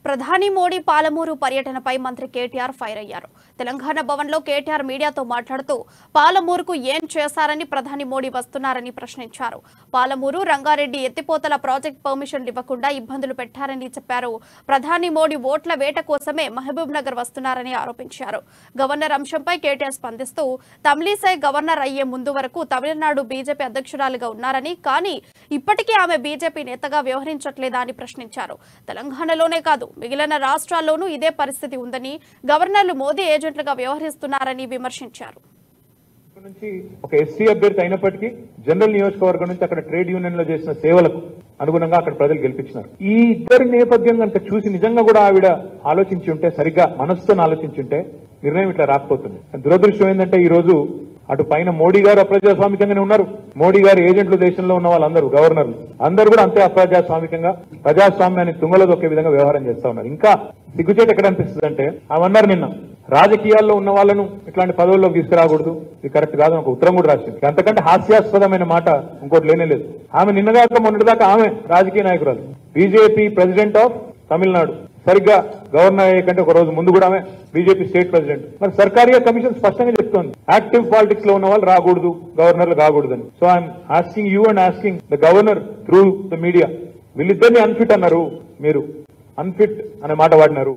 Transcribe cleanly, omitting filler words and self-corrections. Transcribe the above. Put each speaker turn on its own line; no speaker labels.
ప్రధాని మోడీ పాలమూరు పర్యటనపై మంత్రి కేటీఆర్ ఫైర్ అయ్యారు. తెలంగాణ భవన్లో కేటీఆర్ మీడియాతో మాట్లాడుతూ పాలమూరుకు ఏం చేశారని ప్రధాని మోడీ వస్తున్నారని ప్రశ్నించారు. పాలమూరు రంగారెడ్డి ఎత్తిపోతల ప్రాజెక్ట్ పర్మిషన్ ఇవ్వకుండా ఇబ్బందులు పెట్టారని చెప్పారు. ప్రధాని మోడీ ఓట్ల వేట కోసమే మహబూబ్ నగర్ వస్తున్నారని ఆరోపించారు. గవర్నర్ అంశంపై కేటీఆర్ స్పందిస్తూ తమిళిసై గవర్నర్ అయ్యే ముందు వరకు తమిళనాడు బీజేపీ అధ్యక్షురాలిగా ఉన్నారని, కానీ ఇప్పటికీ ఆమె బీజేపీ నేతగా వ్యవహరించట్లేదా అని ప్రశ్నించారు. తెలంగాణలోనే కాదు మిగిలిన రాష్ట్రాల్లోనూ ఇదే పరిస్థితి ఉందని, గవర్నర్లు మోదీ ఏజెంట్లుగా వ్యవహరిస్తున్నారని విమర్శించారు.
ఒక ఎస్సీ అభ్యర్థి అయినప్పటికీ జనరల్ నియోజకవర్గం నుంచి అక్కడ ట్రేడ్ యూనియన్ లో చేసిన సేవలకు అనుగుణంగా అక్కడ ప్రజలు గెలిపించినారు. ఈ ఇద్దరి నేపథ్యం కనుక చూసి నిజంగా కూడా ఆవిడ ఆలోచించి ఉంటే, సరిగ్గా మనసుతో ఆలోచించి ఉంటే నిర్ణయం ఇట్లా రాకపోతుంది. దురదృష్టం ఏంటంటే ఈ రోజు అటు పైన మోడీ గారు అప్రజాస్వామికంగానే ఉన్నారు. మోడీ గారు ఏజెంట్లు దేశంలో ఉన్న వాళ్ళందరూ గవర్నర్లు అందరూ కూడా అంతే అప్రజాస్వామికంగా ప్రజాస్వామ్యాన్ని తుంగలో దొక్కే విధంగా వ్యవహారం చేస్తా ఉన్నారు. ఇంకా సిగ్గుచేట ఎక్కడ అనిపిస్తుంది అంటే అవన్నారు నిన్న రాజకీయాల్లో ఉన్న వాళ్ళను ఇట్లాంటి పదవుల్లోకి తీసుకురాకూడదు, ఇది కరెక్ట్ కాదు ఒక ఉత్తరం కూడా రాసింది. అంతకంటే హాస్యాస్పదమైన మాట ఇంకోటి లేనే లేదు. ఆమె నిన్నగాక మొన్నటిదాకా ఆమె రాజకీయ నాయకురాలు, బీజేపీ ప్రెసిడెంట్ ఆఫ్ తమిళనాడు. సరిగ్గా గవర్నర్ అయ్యే కంటే ఒక రోజు ముందు కూడా ఆమె బీజేపీ స్టేట్ ప్రెసిడెంట్. మరి సర్కారీ కమిషన్ స్పష్టంగా చెప్తోంది యాక్టివ్ పాలిటిక్స్ లో ఉన్న వాళ్ళు రాకూడదు, గవర్నర్లు కాకూడదని. So I'm asking you and asking the governor through the media, వీళ్ళిద్దరిని అన్ఫిట్ అన్నారు, మీరు అన్ఫిట్ అనే మాట వాడినారు.